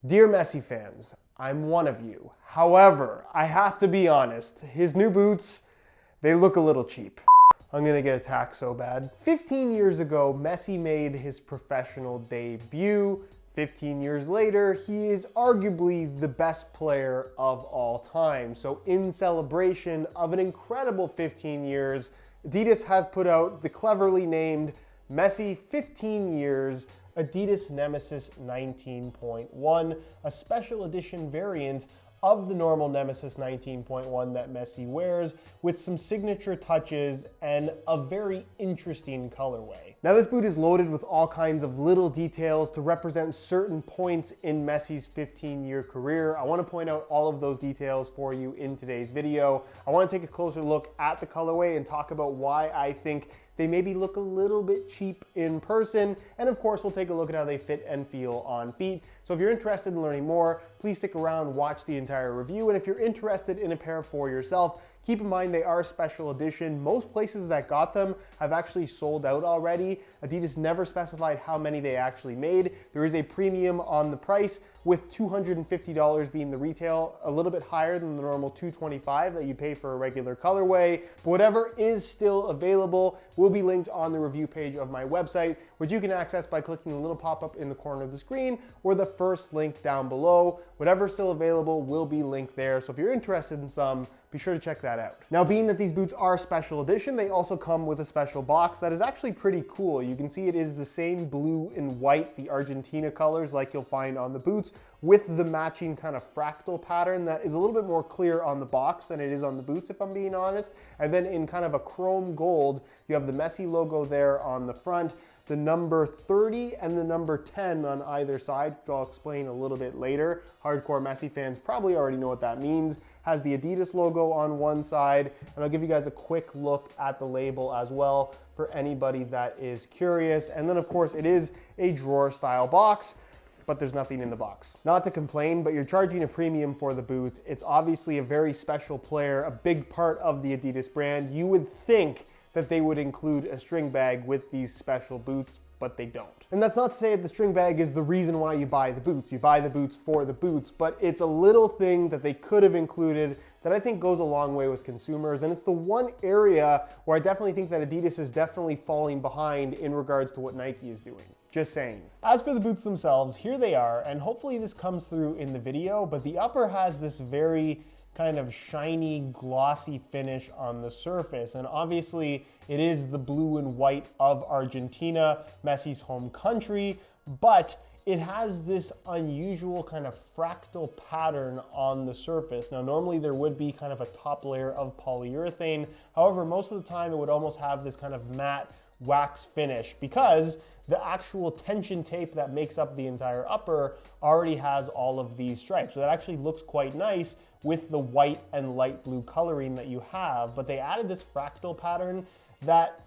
Dear Messi fans, I'm one of you. However, I have to be honest, his new boots, they look a little cheap. I'm gonna get attacked so bad. 15 years ago, Messi made his professional debut. 15 years later, he is arguably the best player of all time. So in celebration of an incredible 15 years, Adidas has put out the cleverly named Messi 15 years Adidas Nemeziz 19.1, a special edition variant of the normal Nemeziz 19.1 that Messi wears, with some signature touches and a very interesting colorway. Now this boot is loaded with all kinds of little details to represent certain points in Messi's 15-year career. I want to point out all of those details for you in today's video. I want to take a closer look at the colorway and talk about why I think they maybe look a little bit cheap in person, and of course we'll take a look at how they fit and feel on feet. So if you're interested in learning more, please stick around, watch the entire review, and if you're interested in a pair for yourself, keep in mind they are special edition. Most places that got them have actually sold out already. Adidas never specified how many they actually made. There is a premium on the price, with $250 being the retail, a little bit higher than the normal $225 that you pay for a regular colorway. But whatever is still available will be linked on the review page of my website, which you can access by clicking the little pop-up in the corner of the screen or the first link down below. Whatever's still available will be linked there. So if you're interested in some, be sure to check that out. Now, being that these boots are special edition, they also come with a special box that is actually pretty cool. You can see it is the same blue and white, the Argentina colors like you'll find on the boots, with the matching kind of fractal pattern that is a little bit more clear on the box than it is on the boots, if I'm being honest. And then in kind of a chrome gold, you have the Messi logo there on the front, the number 30 and the number 10 on either side, which I'll explain a little bit later. Hardcore Messi fans probably already know what that means. Has the Adidas logo on one side, and I'll give you guys a quick look at the label as well for anybody that is curious. And then of course it is a drawer style box, but there's nothing in the box. Not to complain, but you're charging a premium for the boots. It's obviously a very special player, a big part of the Adidas brand. You would think that they would include a string bag with these special boots, but they don't. And that's not to say that the string bag is the reason why you buy the boots. You buy the boots for the boots, but it's a little thing that they could have included that I think goes a long way with consumers. And it's the one area where I definitely think that Adidas is definitely falling behind in regards to what Nike is doing. Just saying. As for the boots themselves, here they are, and hopefully this comes through in the video, but the upper has this very kind of shiny, glossy finish on the surface. And obviously it is the blue and white of Argentina, Messi's home country, but it has this unusual kind of fractal pattern on the surface. Now, normally there would be kind of a top layer of polyurethane. However, most of the time it would almost have this kind of matte wax finish because the actual tension tape that makes up the entire upper already has all of these stripes. So that actually looks quite nice with the white and light blue coloring that you have, but they added this fractal pattern that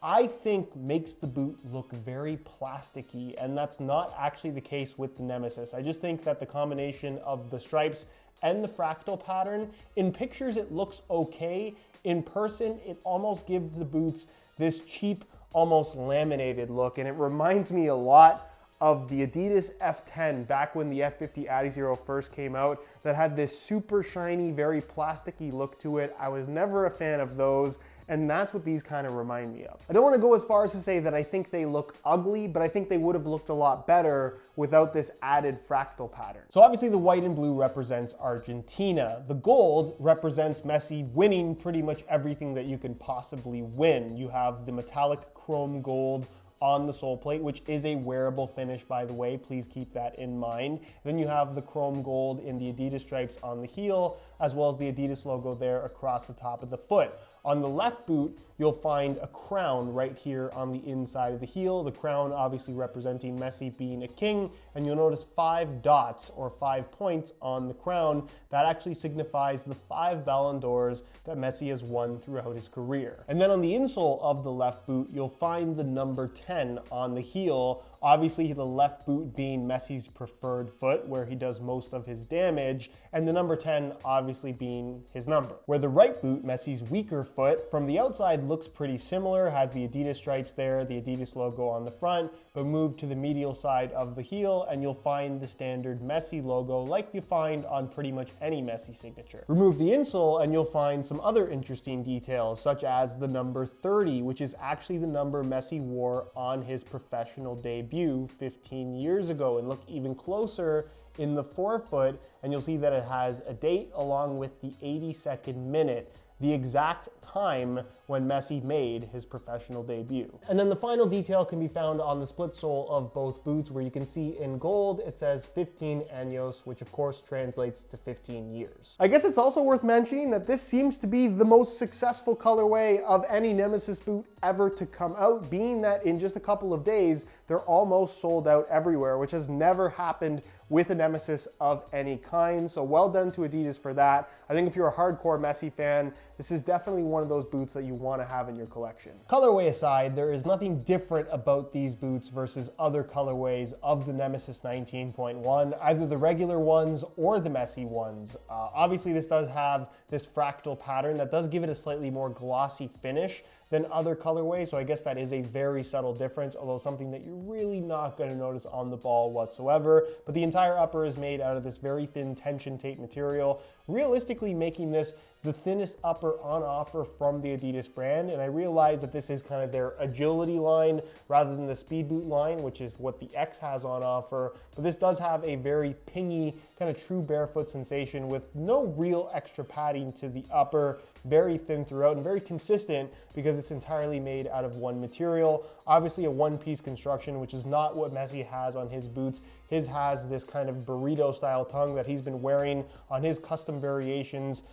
I think makes the boot look very plasticky, and that's not actually the case with the Nemeziz. I just think that the combination of the stripes and the fractal pattern, in pictures it looks okay. In person, it almost gives the boots this cheap, almost laminated look, and it reminds me a lot of the Adidas F10 back when the F50 Adizero first came out, that had this super shiny, very plasticky look to it. I was never a fan of those, and that's what these kind of remind me of. I don't want to go as far as to say that I think they look ugly, but I think they would have looked a lot better without this added fractal pattern. So obviously the white and blue represents Argentina. The gold represents Messi winning pretty much everything that you can possibly win. You have the metallic chrome gold on the sole plate, which is a wearable finish, by the way. Please keep that in mind. Then you have the chrome gold in the Adidas stripes on the heel, as well as the Adidas logo there across the top of the foot. On the left boot, you'll find a crown right here on the inside of the heel. The crown obviously representing Messi being a king, and you'll notice 5 dots or 5 points on the crown. That actually signifies the 5 Ballon d'Ors that Messi has won throughout his career. And then on the insole of the left boot, you'll find the number 10 on the heel, Obviously, the left boot being Messi's preferred foot, where he does most of his damage, and the number 10 obviously being his number. Where the right boot, Messi's weaker foot, from the outside looks pretty similar, has the Adidas stripes there, the Adidas logo on the front, but move to the medial side of the heel and you'll find the standard Messi logo like you find on pretty much any Messi signature. Remove the insole and you'll find some other interesting details, such as the number 30, which is actually the number Messi wore on his professional debut 15 years ago. And look even closer in the forefoot and you'll see that it has a date along with the 82nd minute, the exact time when Messi made his professional debut. And then the final detail can be found on the split sole of both boots, where you can see in gold it says 15 años, which of course translates to 15 years. I guess it's also worth mentioning that this seems to be the most successful colorway of any Nemeziz boot ever to come out, being that in just a couple of days they're almost sold out everywhere, which has never happened with a Nemeziz of any kind. So well done to Adidas for that. I think if you're a hardcore Messi fan, this is definitely one of those boots that you want to have in your collection. Colorway aside, there is nothing different about these boots versus other colorways of the Nemeziz 19.1, either the regular ones or the Messi ones. Obviously this does have this fractal pattern that does give it a slightly more glossy finish than other colorways, so I guess that is a very subtle difference, although something that you're really not going to notice on the ball whatsoever. But the entire upper is made out of this very thin tension tape material, realistically making this the thinnest upper on offer from the Adidas brand. And I realize that this is kind of their agility line rather than the speed boot line, which is what the X has on offer. But this does have a very pingy, kind of true barefoot sensation with no real extra padding to the upper, very thin throughout and very consistent because it's entirely made out of one material. Obviously a one-piece construction, which is not what Messi has on his boots. His has this kind of burrito style tongue that he's been wearing on his custom variations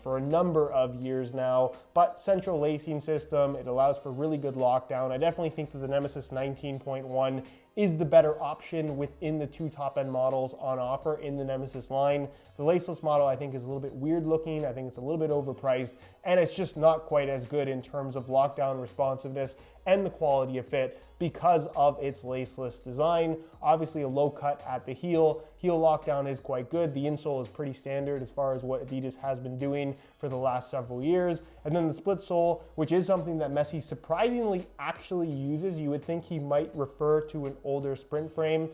for a number of years now, but central lacing system, it allows for really good lockdown. I definitely think that the Nemeziz 19.1 is the better option within the two top-end models on offer in the Nemeziz line. The laceless model I think is a little bit weird looking, I think it's a little bit overpriced, and it's just not quite as good in terms of lockdown responsiveness and the quality of fit because of its laceless design. Obviously a low cut at the heel. Heel lockdown is quite good. The insole is pretty standard as far as what Adidas has been doing for the last several years. And then the split sole, which is something that Messi surprisingly actually uses. You would think he might refer to an older sprint frame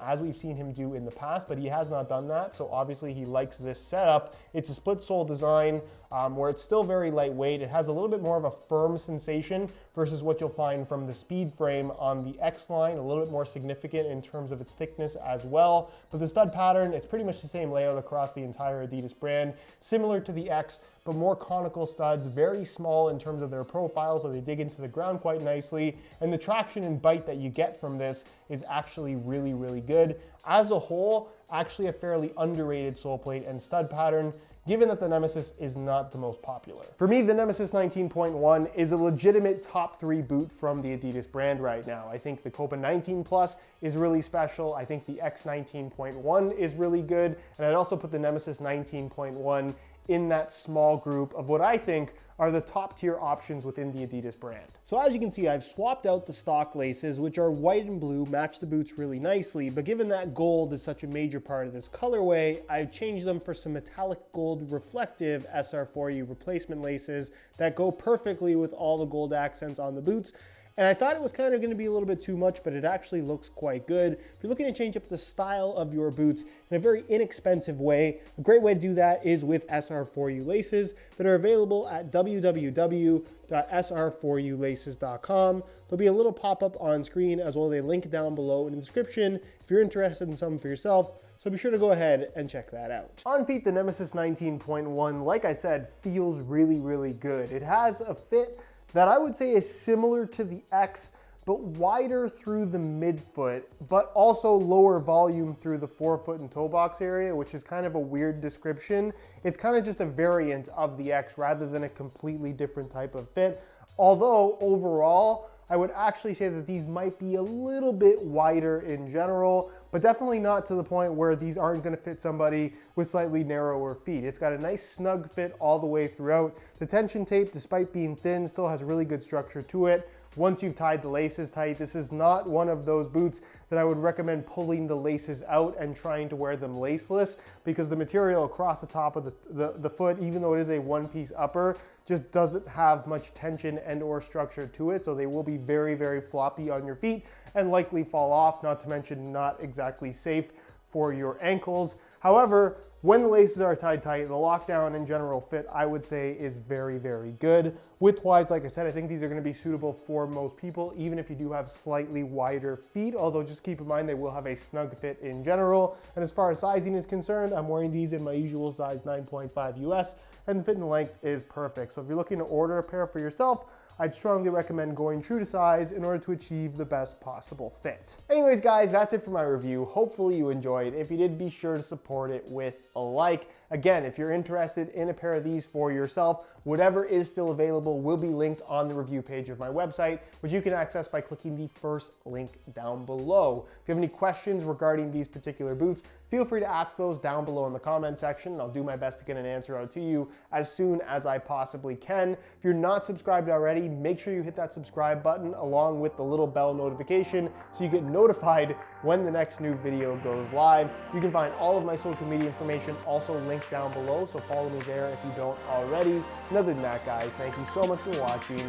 as we've seen him do in the past, but he has not done that. So obviously he likes this setup. It's a split sole design where it's still very lightweight. It has a little bit more of a firm sensation versus what you'll find from the speed frame on the X line, a little bit more significant in terms of its thickness as well. But the stud pattern, it's pretty much the same layout across the entire Adidas brand, similar to the X, but more conical studs, very small in terms of their profile, so they dig into the ground quite nicely. And the traction and bite that you get from this is actually really, really good. As a whole, actually a fairly underrated sole plate and stud pattern, given that the Nemeziz is not the most popular. For me, the Nemeziz 19.1 is a legitimate top 3 boot from the Adidas brand right now. I think the Copa 19 Plus is really special. I think the X 19.1 is really good. And I'd also put the Nemeziz 19.1 in that small group of what I think are the top tier options within the Adidas brand. So as you can see, I've swapped out the stock laces, which are white and blue, match the boots really nicely, but given that gold is such a major part of this colorway, I've changed them for some metallic gold reflective SR4U replacement laces that go perfectly with all the gold accents on the boots. And I thought it was kind of going to be a little bit too much, but it actually looks quite good. If you're looking to change up the style of your boots in a very inexpensive way, a great way to do that is with SR4U laces that are available at www.sr4ulaces.com. There'll be a little pop-up on screen as well as a link down below in the description if you're interested in some for yourself. So be sure to go ahead and check that out. On feet, the Nemeziz 19.1, like I said, feels really, really good. It has a fit that I would say is similar to the X, but wider through the midfoot, but also lower volume through the forefoot and toe box area, which is kind of a weird description. It's kind of just a variant of the X rather than a completely different type of fit. Although overall, I would actually say that these might be a little bit wider in general, but definitely not to the point where these aren't going to fit somebody with slightly narrower feet. It's got a nice snug fit all the way throughout. The tension tape, despite being thin, still has really good structure to it. once you've tied the laces tight. This is not one of those boots that I would recommend pulling the laces out and trying to wear them laceless, because the material across the top of the foot, even though it is a one-piece upper, just doesn't have much tension and or structure to it. So they will be very, very floppy on your feet and likely fall off, not to mention not exactly safe for your ankles. However, when the laces are tied tight, the lockdown and general fit, I would say, is very, very good. Width-wise, like I said, I think these are gonna be suitable for most people, even if you do have slightly wider feet, although just keep in mind they will have a snug fit in general. And as far as sizing is concerned, I'm wearing these in my usual size 9.5 US, and the fit and length is perfect. So if you're looking to order a pair for yourself, I'd strongly recommend going true to size in order to achieve the best possible fit. Anyways, guys, that's it for my review. Hopefully you enjoyed. If you did, be sure to support it with a like. Again, if you're interested in a pair of these for yourself, whatever is still available will be linked on the review page of my website, which you can access by clicking the first link down below. If you have any questions regarding these particular boots, feel free to ask those down below in the comment section, and I'll do my best to get an answer out to you as soon as I possibly can. If you're not subscribed already, make sure you hit that subscribe button along with the little bell notification so you get notified when the next new video goes live. You can find all of my social media information also linked down below, so follow me there if you don't already. And other than that, guys, thank you so much for watching,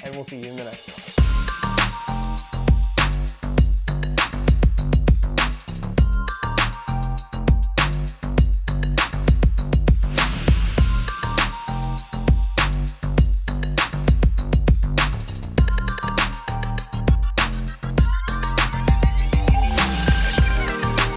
and we'll see you in the next one.